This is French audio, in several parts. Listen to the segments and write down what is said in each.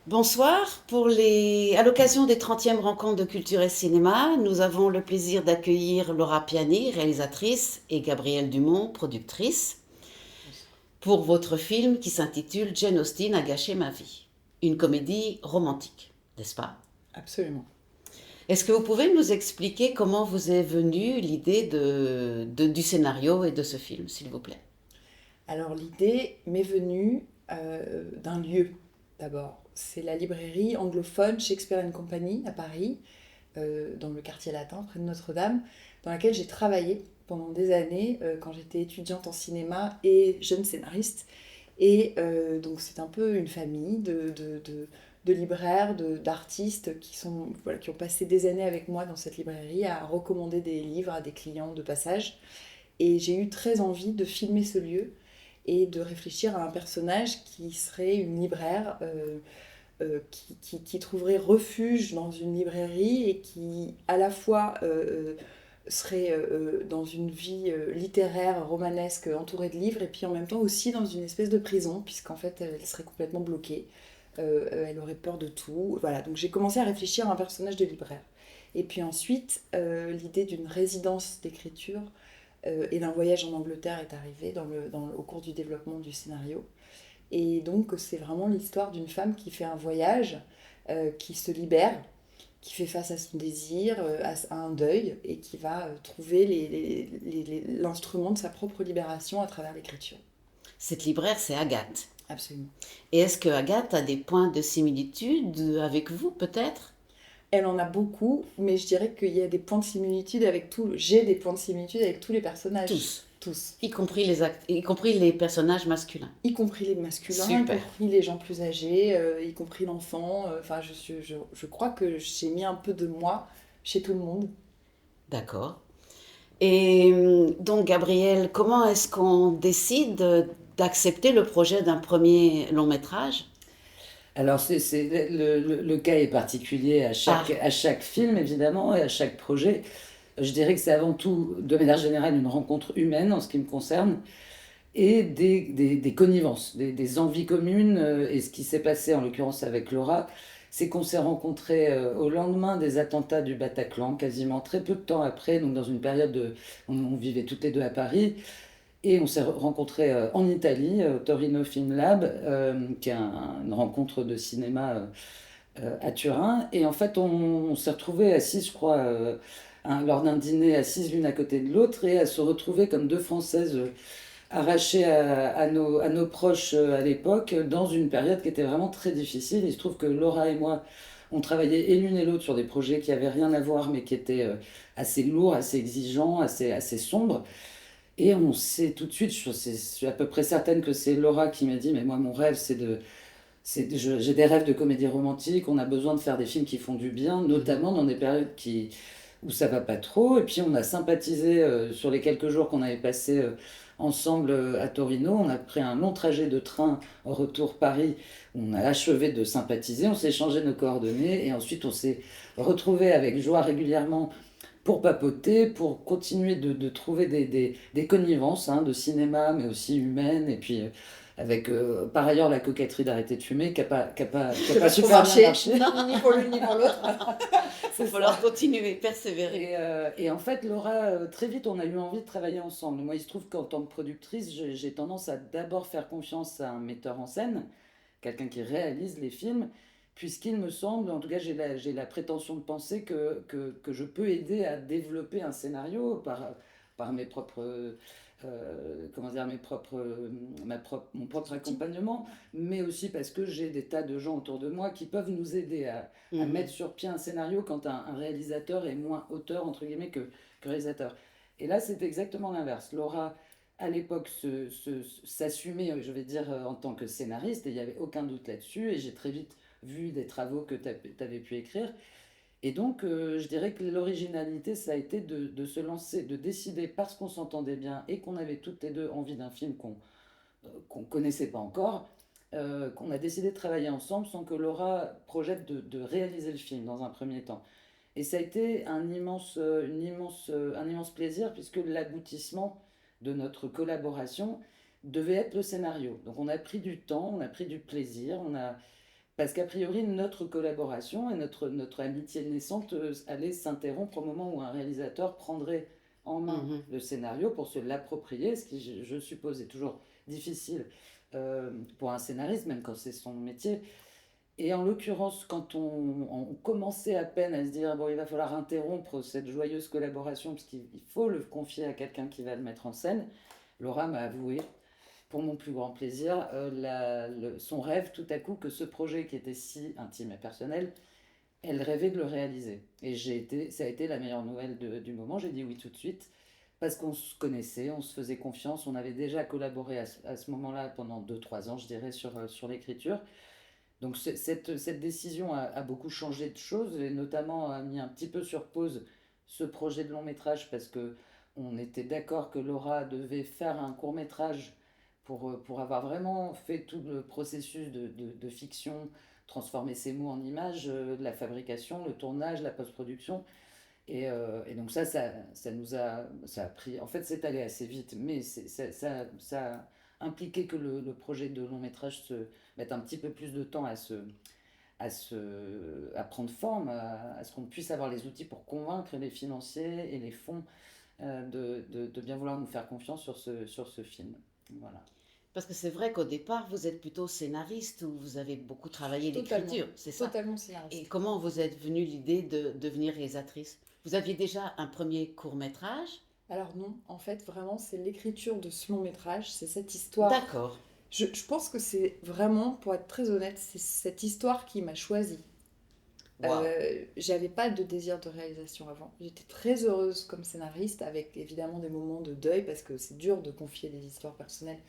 Bonsoir. À l'occasion des 30e rencontres de culture et cinéma, nous avons le plaisir d'accueillir Laura Piani, réalisatrice, et Gabrielle Dumont, productrice, pour votre film qui s'intitule Jane Austen a gâché ma vie. Une comédie romantique, n'est-ce pas? Absolument. Est-ce que vous pouvez nous expliquer comment vous est venue l'idée du scénario et de ce film, s'il vous plaît? Alors l'idée m'est venue d'un lieu d'abord. C'est la librairie anglophone Shakespeare Company à Paris, dans le quartier latin, près de Notre-Dame, dans laquelle j'ai travaillé pendant des années quand j'étais étudiante en cinéma et jeune scénariste. Et donc c'est un peu une famille de libraires, d'artistes voilà, qui ont passé des années avec moi dans cette librairie à recommander des livres à des clients de passage. Et j'ai eu très envie de filmer ce lieu et de réfléchir à un personnage qui serait une libraire qui trouverait refuge dans une librairie et qui à la fois serait dans une vie littéraire, romanesque, entourée de livres, et puis en même temps aussi dans une espèce de prison, puisqu'en fait elle serait complètement bloquée, elle aurait peur de tout. Voilà, donc j'ai commencé à réfléchir à un personnage de libraire. Et puis ensuite, l'idée d'une résidence d'écriture et d'un voyage en Angleterre est arrivé au cours du développement du scénario. Et donc c'est vraiment l'histoire d'une femme qui fait un voyage, qui se libère, qui fait face à son désir, à un deuil, et qui va trouver l'instrument de sa propre libération à travers l'écriture. Cette libraire, c'est Agathe. Absolument. Et est-ce que Agathe a des points de similitude avec vous, peut-être? Elle en a beaucoup, mais je dirais qu'il y a des points de similitude avec j'ai des points de similitude avec tous les personnages. Tous. Tous. Y compris y compris les personnages masculins. Y compris les masculins, Super. y compris les gens plus âgés, y compris l'enfant. Enfin, je crois que j'ai mis un peu de moi chez tout le monde. D'accord. Et donc, Gabrielle, comment est-ce qu'on décide d'accepter le projet d'un premier long métrage? Alors, le cas est particulier à chaque film, évidemment, et à chaque projet. Je dirais que c'est avant tout, de manière générale, une rencontre humaine en ce qui me concerne, et des connivences, des envies communes. Et ce qui s'est passé, en l'occurrence avec Laura, c'est qu'on s'est rencontrés au lendemain des attentats du Bataclan, quasiment très peu de temps après, donc dans une période on vivait toutes les deux à Paris. Et on s'est rencontrés en Italie, au Torino Film Lab, qui est une rencontre de cinéma à Turin. Et en fait, on s'est retrouvés assis, je crois, lors d'un dîner, assises l'une à côté de l'autre, et à se retrouver comme deux Françaises arrachées à nos proches à l'époque, dans une période qui était vraiment très difficile. Il se trouve que Laura et moi, on travaillait et l'une et l'autre sur des projets qui n'avaient rien à voir, mais qui étaient assez lourds, assez exigeants, assez sombres. Et on sait tout de suite, je suis à peu près certaine que c'est Laura qui m'a dit, mais moi mon rêve j'ai des rêves de comédie romantique, on a besoin de faire des films qui font du bien, notamment dans des périodes où ça va pas trop. Et puis on a sympathisé sur les quelques jours qu'on avait passés ensemble à Torino. On a pris un long trajet de train au retour Paris, on a achevé de sympathiser, on s'est échangé nos coordonnées, et ensuite on s'est retrouvés avec joie régulièrement pour papoter, pour continuer de trouver des connivences, hein, de cinéma, mais aussi humaines. Et puis, avec par ailleurs la coquetterie d'arrêter de fumer, qui n'a pas super bien marché. Non, ni pour l'une ni pour l'autre. Il va falloir continuer, persévérer. Et en fait, Laura, très vite, on a eu envie de travailler ensemble. Moi, il se trouve qu'en tant que productrice, j'ai tendance à d'abord faire confiance à un metteur en scène, quelqu'un qui réalise les films, puisqu'il me semble, en tout cas j'ai la prétention de penser que je peux aider à développer un scénario par mes propres, comment dire, mon propre accompagnement, mais aussi parce que j'ai des tas de gens autour de moi qui peuvent nous aider à mettre sur pied un scénario quand un réalisateur est moins auteur, entre guillemets, que réalisateur. Et là, c'est exactement l'inverse. Laura, à l'époque, s'assumait, je vais dire, en tant que scénariste, et il n'y avait aucun doute là-dessus, et j'ai très vite vu des travaux que tu avais pu écrire. Et donc, je dirais que l'originalité, ça a été de se lancer, de décider, parce qu'on s'entendait bien et qu'on avait toutes les deux envie d'un film qu'on connaissait pas encore, qu'on a décidé de travailler ensemble sans que Laura projette de réaliser le film dans un premier temps. Et ça a été un immense plaisir puisque l'aboutissement de notre collaboration devait être le scénario. Donc on a pris du temps, on a pris du plaisir, parce qu'a priori notre collaboration et notre amitié naissante allait s'interrompre au moment où un réalisateur prendrait en main Mhm. le scénario pour se l'approprier, ce qui je suppose est toujours difficile pour un scénariste, même quand c'est son métier. Et en l'occurrence, quand on commençait à peine à se dire, bon, il va falloir interrompre cette joyeuse collaboration, parce qu'il faut le confier à quelqu'un qui va le mettre en scène, Laura m'a avoué, pour mon plus grand plaisir, son rêve tout à coup que ce projet qui était si intime et personnel, elle rêvait de le réaliser. Et ça a été la meilleure nouvelle du moment. J'ai dit oui tout de suite, parce qu'on se connaissait, on se faisait confiance, on avait déjà collaboré à ce moment-là pendant 2-3 ans, je dirais, sur l'écriture. Donc cette décision a beaucoup changé de choses et notamment a mis un petit peu sur pause ce projet de long métrage parce que on était d'accord que Laura devait faire un court métrage pour avoir vraiment fait tout le processus de fiction, transformer ses mots en images, la fabrication, le tournage, la post-production. Et donc ça nous a, ça a pris, en fait c'est allé assez vite, mais ça a impliqué que le projet de long métrage se mette un petit peu plus de temps à prendre forme, à ce qu'on puisse avoir les outils pour convaincre les financiers et les fonds de bien vouloir nous faire confiance sur ce film. Voilà. Parce que c'est vrai qu'au départ, vous êtes plutôt scénariste ou vous avez beaucoup travaillé Totalement, l'écriture, c'est ça? totalement Et scénariste. comment vous êtes venue l'idée de devenir réalisatrice? Vous aviez déjà un premier court-métrage? Alors non, en fait, vraiment, c'est l'écriture de ce long métrage, c'est cette histoire. D'accord. Je pense que c'est vraiment, pour être très honnête, c'est cette histoire qui m'a choisie. Waouh. J'avais pas de désir de réalisation avant. J'étais très heureuse comme scénariste, avec évidemment des moments de deuil, parce que c'est dur de confier des histoires personnelles.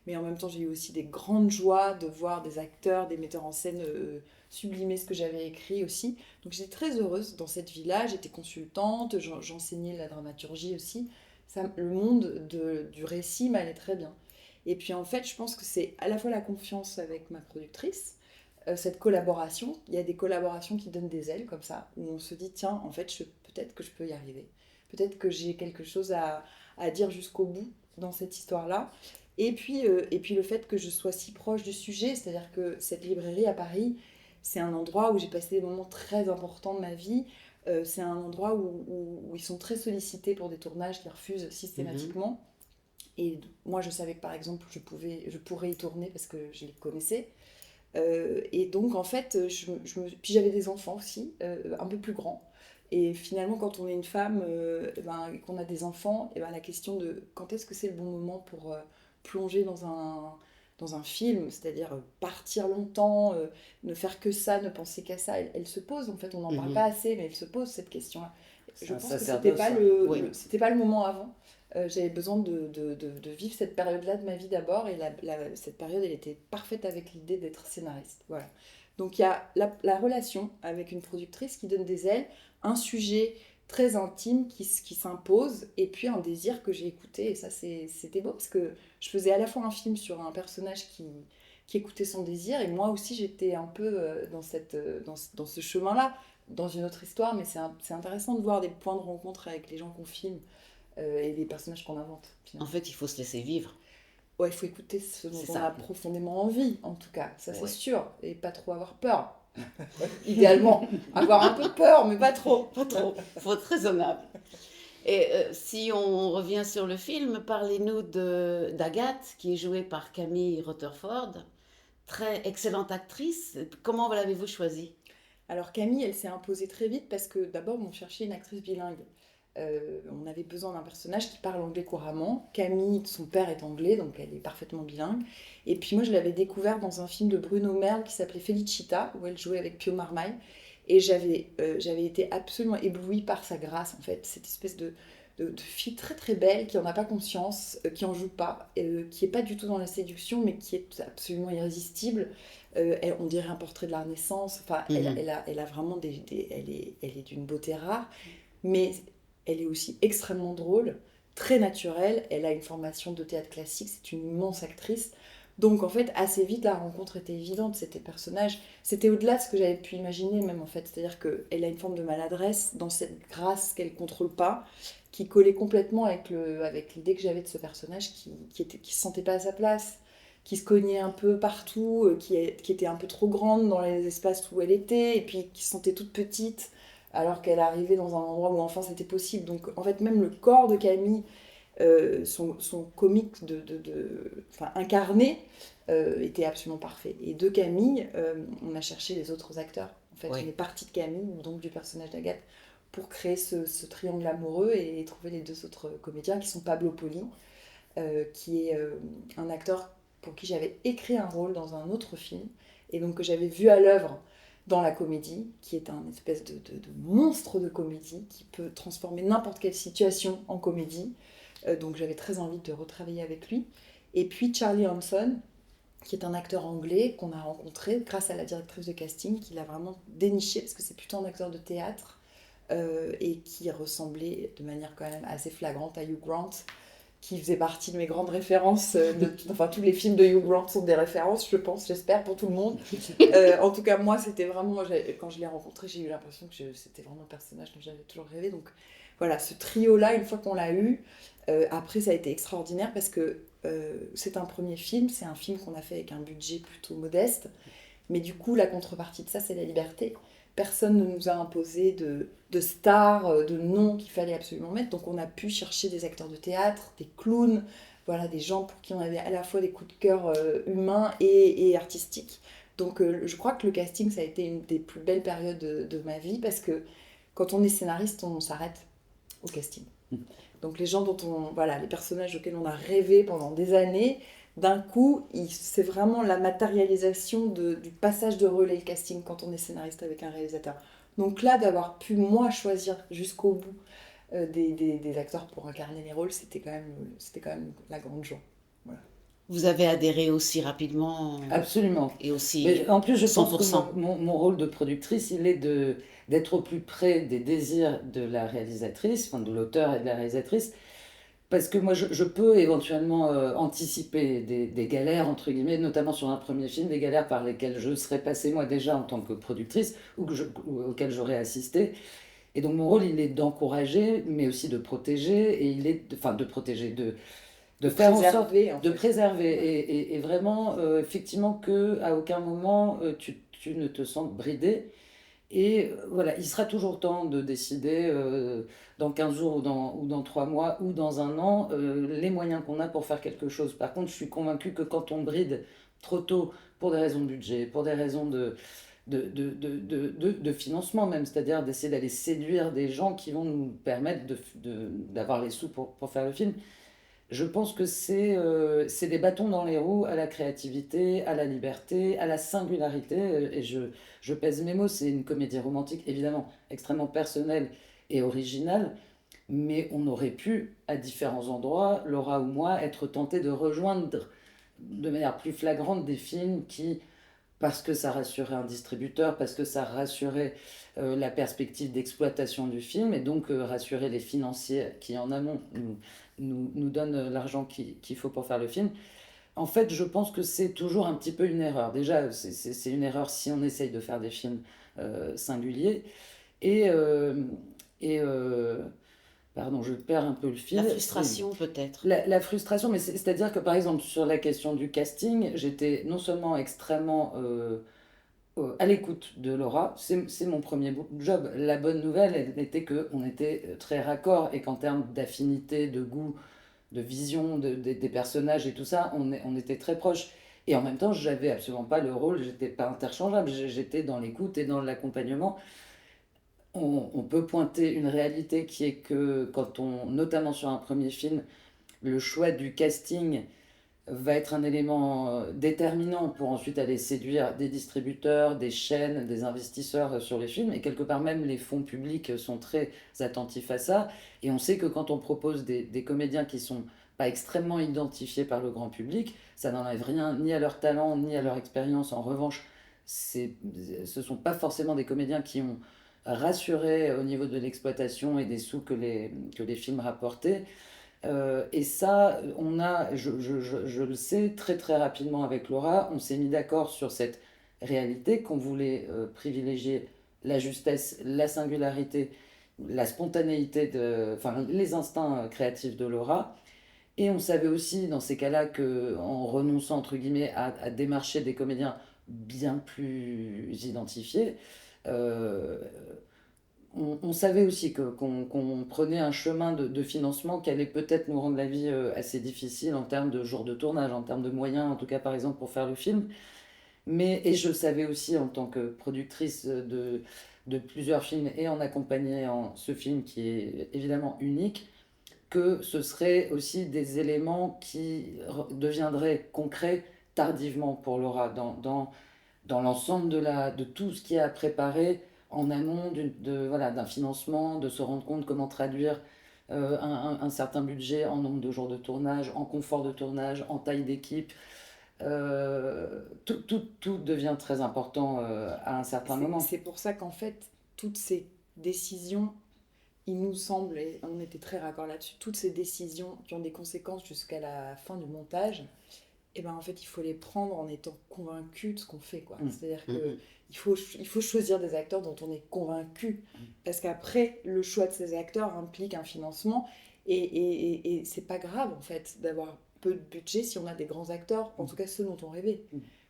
Mais en même temps, j'ai eu aussi des grandes joies de voir des acteurs, des metteurs en scène sublimer ce que j'avais écrit aussi. Donc j'étais très heureuse dans cette vie-là. J'étais consultante, j'enseignais la dramaturgie aussi. Le monde du récit m'allait très bien. Et puis en fait, je pense que c'est à la fois la confiance avec ma productrice, cette collaboration. Il y a des collaborations qui donnent des ailes comme ça, où on se dit, tiens, en fait, peut-être que je peux y arriver. Peut-être que j'ai quelque chose à dire jusqu'au bout dans cette histoire-là. Et puis le fait que je sois si proche du sujet, c'est-à-dire que cette librairie à Paris, c'est un endroit où j'ai passé des moments très importants de ma vie. C'est un endroit où ils sont très sollicités pour des tournages qu'ils refusent Mhm. systématiquement. Et moi, je savais que par exemple, je pourrais y tourner parce que je les connaissais. Et donc, en fait, puis j'avais des enfants aussi, un peu plus grands. Et finalement, quand on est une femme et qu'on a des enfants, et ben, la question de quand est-ce que c'est le bon moment pour plonger dans un film, c'est-à-dire partir longtemps, ne faire que ça, ne penser qu'à ça, elle se pose. En fait, on n'en parle Mhm. pas assez, mais elle se pose cette question-là. C'est Je un pense que c'était sacerdoce, pas hein. Oui. c'était pas le moment avant. J'avais besoin de vivre cette période-là de ma vie d'abord, et cette période, elle était parfaite avec l'idée d'être scénariste. Voilà. Donc il y a la relation avec une productrice qui donne des ailes, un sujet très intime qui s'impose, et puis un désir que j'ai écouté, et ça c'était beau, parce que je faisais à la fois un film sur un personnage qui écoutait son désir, et moi aussi j'étais un peu dans ce chemin-là, dans une autre histoire, mais c'est intéressant de voir des points de rencontre avec les gens qu'on filme et des personnages qu'on invente, En finalement. fait, il faut se laisser vivre. Ouais, il faut écouter ce dont C'est on a ça. profondément envie, en tout cas, ça c'est Oui. sûr, et pas trop avoir peur. Idéalement, avoir un peu peur, mais pas trop. Pas trop. Il faut être raisonnable. Et si on revient sur le film, parlez-nous d'Agathe, qui est jouée par Camille Rutherford. Très excellente actrice. Comment l'avez-vous choisie? Alors Camille, elle s'est imposée très vite parce que d'abord, on cherchait une actrice bilingue. On avait besoin d'un personnage qui parle anglais couramment. Camille, son père est anglais, donc elle est parfaitement bilingue. Et puis moi, je l'avais découverte dans un film de Bruno Merle qui s'appelait Felicita, où elle jouait avec Pio Marmaille. Et j'avais été absolument éblouie par sa grâce, en fait. Cette espèce de fille très très belle, qui en a pas conscience, qui en joue pas, qui est pas du tout dans la séduction, mais qui est absolument irrésistible. On dirait un portrait de la Renaissance. Enfin, Mhm. elle a vraiment elle est d'une beauté rare, mais elle est aussi extrêmement drôle, très naturelle. Elle a une formation de théâtre classique, c'est une immense actrice. Donc en fait, assez vite, la rencontre était évidente. C'était le personnage, c'était au-delà de ce que j'avais pu imaginer même en fait. C'est-à-dire qu'elle a une forme de maladresse dans cette grâce qu'elle contrôle pas, qui collait complètement avec l'idée que j'avais de ce personnage qui se sentait pas à sa place, qui se cognait un peu partout, qui était un peu trop grande dans les espaces où elle était, et puis qui se sentait toute petite, alors qu'elle arrivait dans un endroit où enfin c'était possible. Donc en fait, même le corps de Camille, son comique enfin, incarné, était absolument parfait. Et de Camille, on a cherché les autres acteurs. En fait, Oui. on est parti de Camille, donc du personnage d'Agathe, pour créer ce triangle amoureux et trouver les deux autres comédiens qui sont Pablo Poli, qui est un acteur pour qui j'avais écrit un rôle dans un autre film et donc que j'avais vu à l'œuvre dans la comédie, qui est un espèce de monstre de comédie qui peut transformer n'importe quelle situation en comédie. Donc j'avais très envie de retravailler avec lui. Et puis Charlie Hanson, qui est un acteur anglais qu'on a rencontré grâce à la directrice de casting, qui l'a vraiment déniché, parce que c'est plutôt un acteur de théâtre, et qui ressemblait de manière quand même assez flagrante à Hugh Grant, qui faisait partie de mes grandes références. Enfin, tous les films de Hugh Grant sont des références, je pense, j'espère, pour tout le monde. En tout cas, moi, c'était vraiment... Quand je l'ai rencontré, j'ai eu l'impression que c'était vraiment le personnage dont j'avais toujours rêvé. Donc voilà, ce trio-là, une fois qu'on l'a eu, après, ça a été extraordinaire parce que c'est un premier film, c'est un film qu'on a fait avec un budget plutôt modeste. Mais du coup, la contrepartie de ça, c'est la liberté. Personne ne nous a imposé de stars, de noms qu'il fallait absolument mettre. Donc on a pu chercher des acteurs de théâtre, des clowns, voilà, des gens pour qui on avait à la fois des coups de cœur humains et artistiques. Donc je crois que le casting, ça a été une des plus belles périodes de ma vie parce que quand on est scénariste, on s'arrête au casting. Donc les gens voilà, les personnages auxquels on a rêvé pendant des années, d'un coup, c'est vraiment la matérialisation du passage de relais, le casting, quand on est scénariste avec un réalisateur. Donc là, d'avoir pu, moi, choisir jusqu'au bout des acteurs pour incarner les rôles, c'était quand même la grande joie. Voilà. Vous avez adhéré aussi rapidement Absolument. et aussi Mais en plus, je pense que 100%. mon rôle de productrice, il est d'être au plus près des désirs de la réalisatrice, enfin de l'auteur et de la réalisatrice, parce que moi, je peux éventuellement anticiper des galères, entre guillemets, notamment sur un premier film, des galères par lesquelles je serais passée moi déjà en tant que productrice ou auxquelles j'aurais assisté. Et donc mon rôle, il est d'encourager, mais aussi de protéger, et enfin de protéger, de faire en sorte de préserver et vraiment effectivement que à aucun moment tu ne te sens bridé et voilà, il sera toujours temps de décider dans 15 jours ou dans 3 mois ou dans un an les moyens qu'on a pour faire quelque chose. Par contre, je suis convaincue que quand on bride trop tôt pour des raisons de budget, pour des raisons de financement même, c'est-à-dire d'essayer d'aller séduire des gens qui vont nous permettre d'avoir les sous pour faire le film, je pense que c'est des bâtons dans les roues à la créativité, à la liberté, à la singularité. Et je pèse mes mots, c'est une comédie romantique évidemment extrêmement personnelle et originale, mais on aurait pu, à différents endroits, Laura ou moi, être tentés de rejoindre de manière plus flagrante des films qui, parce que ça rassurait un distributeur, parce que ça rassurait la perspective d'exploitation du film, et donc rassurer les financiers qui en amont nous donnent l'argent qu'il faut pour faire le film. En fait, je pense que c'est toujours un petit peu une erreur. Déjà, c'est une erreur si on essaye de faire des films singuliers. Et, et pardon, je perds un peu le fil. La frustration peut-être. La frustration, mais c'est-à-dire que par exemple sur la question du casting, j'étais non seulement extrêmement à l'écoute de Laura, c'est mon premier job. La bonne nouvelle, elle était qu'on était très raccord et qu'en termes d'affinité, de goût, de vision des personnages et tout ça, on était très proches. Et en même temps, j'avais absolument pas le rôle, j'étais pas interchangeable, j'étais dans l'écoute et dans l'accompagnement. On peut pointer une réalité qui est que quand notamment sur un premier film, le choix du casting va être un élément déterminant pour ensuite aller séduire des distributeurs, des chaînes, des investisseurs sur les films. Et quelque part même, les fonds publics sont très attentifs à ça. Et on sait que quand on propose des comédiens qui sont pas extrêmement identifiés par le grand public, ça n'enlève rien ni à leur talent, ni à leur expérience. En revanche, ce sont pas forcément des comédiens qui ont rassuré au niveau de l'exploitation et des sous que les films rapportaient. Et ça, je le sais, très très rapidement avec Laura, on s'est mis d'accord sur cette réalité qu'on voulait privilégier la justesse, la singularité, la spontanéité, enfin les instincts créatifs de Laura. Et on savait aussi dans ces cas-là qu'en renonçant entre guillemets à démarcher des comédiens bien plus identifiés, euh, on savait aussi qu'on prenait un chemin de financement qui allait peut-être nous rendre la vie assez difficile en termes de jours de tournage, en termes de moyens, en tout cas par exemple pour faire le film. Et je savais aussi en tant que productrice de plusieurs films et en accompagnant ce film qui est évidemment unique, que ce serait aussi des éléments qui deviendraient concrets tardivement pour Laura dans l'ensemble de tout ce qu'il y a à préparer en amont voilà, d'un financement, de se rendre compte comment traduire un certain budget en nombre de jours de tournage, en confort de tournage, en taille d'équipe. Tout devient très important à un certain moment. C'est pour ça qu'en fait, toutes ces décisions, il nous semble, et on était très raccord là-dessus, toutes ces décisions qui ont des conséquences jusqu'à la fin du montage, et ben en fait, il faut les prendre en étant convaincu de ce qu'on fait, quoi. C'est-à-dire que il faut choisir des acteurs dont on est convaincu, parce qu'après, le choix de ces acteurs implique un financement, et c'est pas grave, en fait, d'avoir peu de budget si on a des grands acteurs, en tout cas ceux dont on rêvait.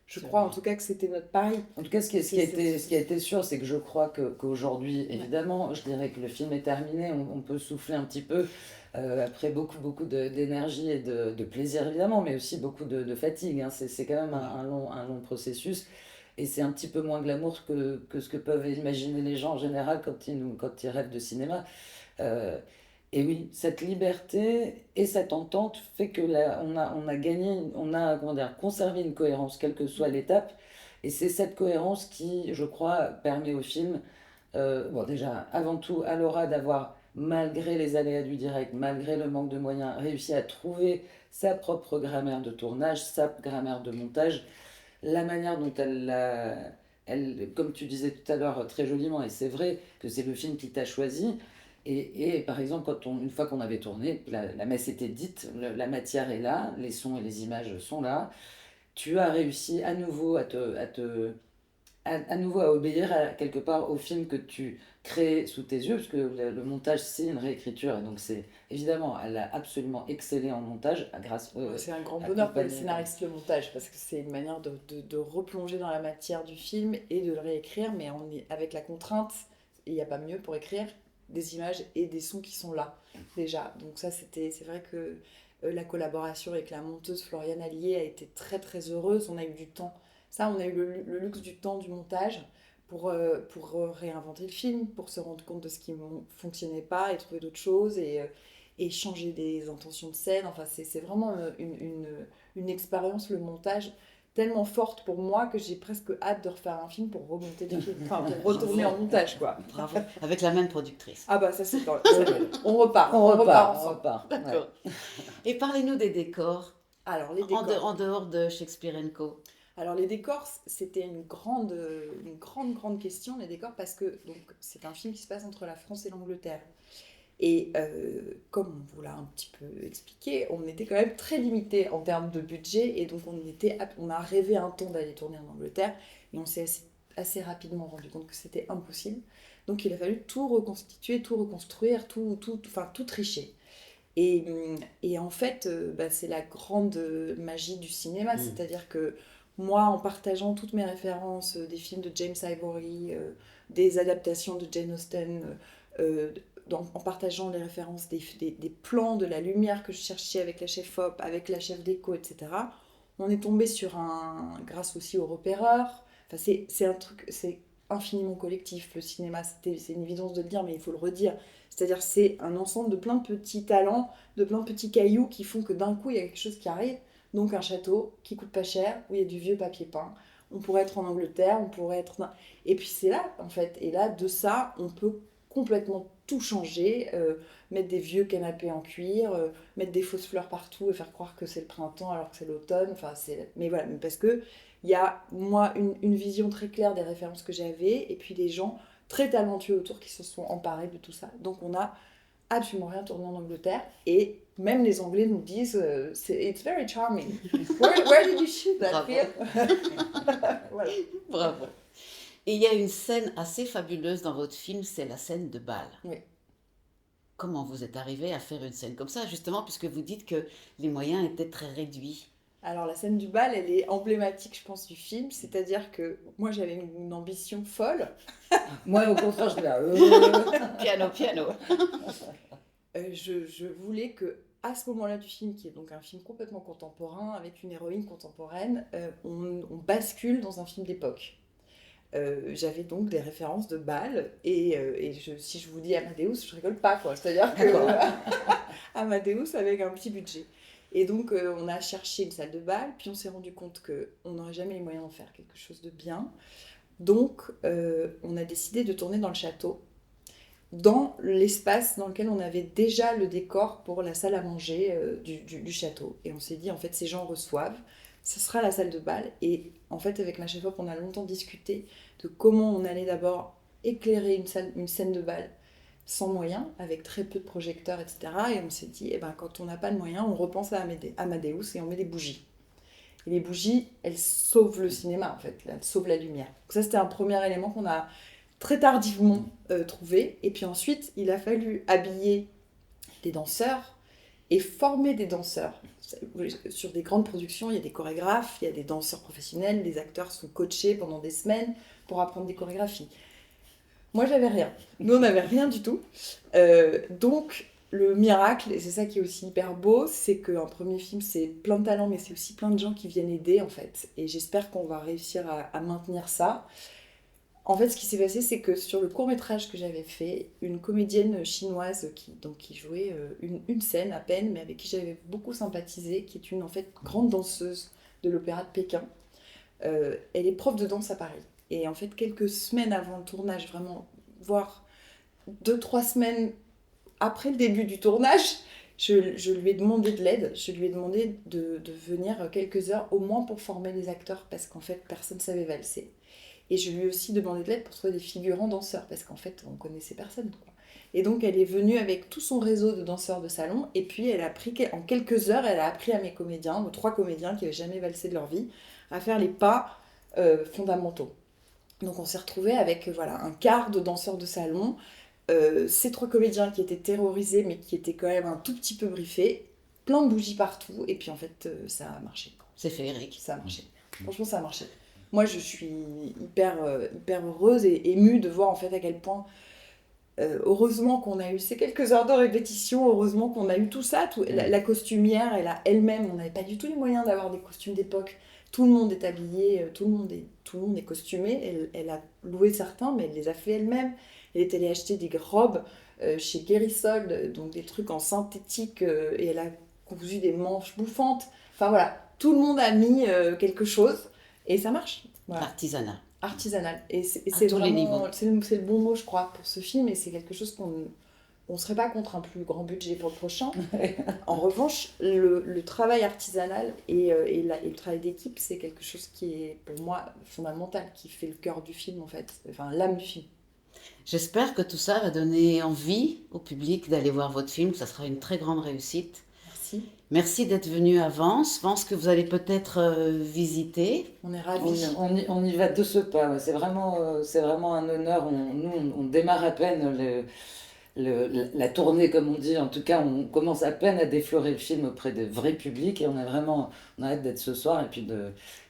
Je crois en tout cas que c'était notre pari. En tout cas, ce qui a été sûr, c'est que je crois qu'aujourd'hui, évidemment, je dirais que le film est terminé, on peut souffler un petit peu, après beaucoup d'énergie et de plaisir, évidemment, mais aussi beaucoup de fatigue. Hein. C'est quand même un long processus. Et c'est un petit peu moins glamour que ce que peuvent imaginer les gens en général quand ils rêvent de cinéma. Euh, et oui, cette liberté et cette entente fait que on a gagné, on a comment dire, conservé une cohérence, quelle que soit l'étape. Et c'est cette cohérence qui, je crois, permet au film, bon déjà, avant tout, à Laura d'avoir, malgré les aléas du direct, malgré le manque de moyens, réussi à trouver sa propre grammaire de tournage, sa grammaire de montage, la manière dont comme tu disais tout à l'heure très joliment, et c'est vrai que c'est le film qui t'a choisi, et par exemple, une fois qu'on avait tourné, la messe était dite, la matière est là, les sons et les images sont là, tu as réussi à nouveau à nouveau à obéir quelque part au film que tu crées sous tes yeux, parce que montage c'est une réécriture, et donc c'est évidemment, elle a absolument excellé en montage grâce c'est un grand bonheur pour les scénaristes le montage, parce que c'est une manière de replonger dans la matière du film et de le réécrire, mais avec la contrainte, il n'y a pas mieux pour écrire des images et des sons qui sont là déjà. Donc ça c'est vrai que la collaboration avec la monteuse Floriane Allier a été très très heureuse. On a eu du temps. Ça, on a eu le luxe du temps du montage pour réinventer le film, pour se rendre compte de ce qui ne fonctionnait pas et trouver d'autres choses et changer des intentions de scène. Enfin, c'est vraiment une expérience, le montage, tellement forte pour moi que j'ai presque hâte de refaire un film pour remonter le film, enfin pour retourner en montage, quoi. Bravo. Avec la même productrice. Ah bah ça c'est on repart ensemble. D'accord. Ouais. Et parlez-nous des décors. Alors les décors. En dehors de Shakespeare & Co. Alors les décors, c'était une grande question, les décors, parce que c'est un film qui se passe entre la France et l'Angleterre. Et comme on vous l'a un petit peu expliqué, on était quand même très limité en termes de budget, et donc on a rêvé un temps d'aller tourner en Angleterre, et on s'est assez rapidement rendu compte que c'était impossible. Donc il a fallu tout reconstituer, tout reconstruire, tout tricher. Et en fait, c'est la grande magie du cinéma, c'est-à-dire que moi, en partageant toutes mes références des films de James Ivory, des adaptations de Jane Austen, en partageant les références des plans, de la lumière que je cherchais avec la chef op, avec la chef déco, etc., on est tombé sur grâce aussi au repéreur, enfin, c'est un truc, c'est infiniment collectif, le cinéma, c'est une évidence de le dire, mais il faut le redire. C'est-à-dire c'est un ensemble de plein de petits talents, de plein de petits cailloux qui font que d'un coup, il y a quelque chose qui arrive. Donc un château qui coûte pas cher, où il y a du vieux papier peint. On pourrait être en Angleterre, on pourrait être... Et puis c'est là, en fait. Et là, de ça, on peut complètement tout changer, mettre des vieux canapés en cuir, mettre des fausses fleurs partout et faire croire que c'est le printemps alors que c'est l'automne. Enfin, mais voilà, parce que il y a, moi, une vision très claire des références que j'avais, et puis des gens très talentueux autour qui se sont emparés de tout ça. Donc on a absolument rien tourné en Angleterre. Et même les Anglais nous disent it's very charming. Where did you shoot that Bravo. film? Voilà. Bravo. Et il y a une scène assez fabuleuse dans votre film, c'est la scène de bal. Oui. Comment vous êtes arrivé à faire une scène comme ça, justement, puisque vous dites que les moyens étaient très réduits? Alors la scène du bal, elle est emblématique, je pense, du film. C'est-à-dire que moi, j'avais une ambition folle. Moi, au contraire, je vais Piano, piano. Je voulais que, à ce moment-là du film, qui est donc un film complètement contemporain, avec une héroïne contemporaine, on bascule dans un film d'époque. J'avais donc des références de bal et si je vous dis Amadeus, je rigole pas, quoi. C'est-à-dire que Amadeus avec un petit budget. Et donc on a cherché une salle de bal, puis on s'est rendu compte qu'on n'aurait jamais les moyens d'en faire quelque chose de bien. Donc on a décidé de tourner dans le château, dans l'espace dans lequel on avait déjà le décor pour la salle à manger du château. Et on s'est dit, en fait, ces gens reçoivent, ce sera la salle de bal. Et en fait, avec ma chef-op, on a longtemps discuté de comment on allait d'abord éclairer une scène de bal sans moyens, avec très peu de projecteurs, etc. Et on s'est dit, quand on n'a pas de moyens, on repense à Amadeus et on met des bougies. Et les bougies, elles sauvent le cinéma, en fait, elles sauvent la lumière. Donc ça, c'était un premier élément qu'on a très tardivement trouvé. Et puis ensuite, il a fallu habiller des danseurs et former des danseurs. Sur des grandes productions, il y a des chorégraphes, il y a des danseurs professionnels, les acteurs sont coachés pendant des semaines pour apprendre des chorégraphies. Moi, j'avais rien. Nous, on n'avait rien du tout. Donc, le miracle, et c'est ça qui est aussi hyper beau, c'est qu'un premier film, c'est plein de talents, mais c'est aussi plein de gens qui viennent aider, en fait. Et j'espère qu'on va réussir à maintenir ça. En fait, ce qui s'est passé, c'est que sur le court-métrage que j'avais fait, une comédienne chinoise qui jouait une scène à peine, mais avec qui j'avais beaucoup sympathisé, qui est en fait, grande danseuse de l'Opéra de Pékin, elle est prof de danse à Paris. Et en fait, quelques semaines avant le tournage, vraiment, voire 2-3 semaines après le début du tournage, je lui ai demandé de l'aide. Je lui ai demandé de venir quelques heures, au moins pour former les acteurs, parce qu'en fait, personne ne savait valser. Et je lui ai aussi demandé de l'aide pour trouver des figurants danseurs, parce qu'en fait, on connaissait personne, quoi. Et donc, elle est venue avec tout son réseau de danseurs de salon, et puis en quelques heures, elle a appris à mes comédiens, aux 3 comédiens qui n'avaient jamais valsé de leur vie, à faire les pas fondamentaux. Donc, on s'est retrouvés avec un quart de danseurs de salon, ces 3 comédiens qui étaient terrorisés, mais qui étaient quand même un tout petit peu briefés, plein de bougies partout, et puis en fait, ça a marché. C'est féerique. Ça a marché. Franchement, ça a marché. Moi, je suis hyper heureuse et émue de voir en fait à quel point, heureusement qu'on a eu ces quelques heures de répétition, heureusement qu'on a eu tout ça. La costumière, elle-même, on n'avait pas du tout les moyens d'avoir des costumes d'époque. Tout le monde est habillé, tout le monde est costumé. Elle a loué certains, mais elle les a fait elle-même. Elle est allée acheter des robes chez Guérisol, donc des trucs en synthétique, et elle a cousu des manches bouffantes. Enfin voilà, tout le monde a mis quelque chose. Et ça marche. Voilà. Artisanat. Artisanal. Et c'est tous les niveaux. vraiment, c'est le bon mot, je crois, pour ce film. Et c'est quelque chose qu'on ne serait pas contre un plus grand budget pour le prochain. En revanche, le travail artisanal et le travail d'équipe, c'est quelque chose qui est, pour moi, fondamental, qui fait le cœur du film, en fait. Enfin, l'âme du film. J'espère que tout ça va donner envie au public d'aller voir votre film. Ça sera une très grande réussite. Merci. Merci d'être venu à Vence. Je pense que vous allez peut-être visiter. On est ravis. On y va de ce pas. Ouais. C'est vraiment un honneur. On démarre à peine la tournée, comme on dit. En tout cas, on commence à peine à déflorer le film auprès de vrais publics. Et on a hâte d'être ce soir.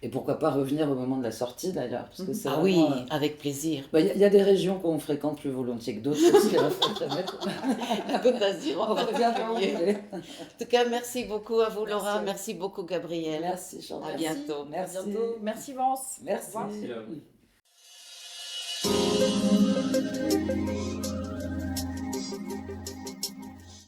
Et pourquoi pas revenir au moment de la sortie, d'ailleurs. Parce que c'est Ah vraiment, oui, avec plaisir. y a des régions qu'on fréquente plus volontiers que d'autres aussi. La Côte d'Azur, On revient quand vous voulez. En tout cas, merci beaucoup à vous, Laura. Merci. Merci beaucoup, Gabriel. Merci, Chantal. À bientôt. Merci. À bientôt. Merci, Vence. Merci. Au revoir. Merci à vous.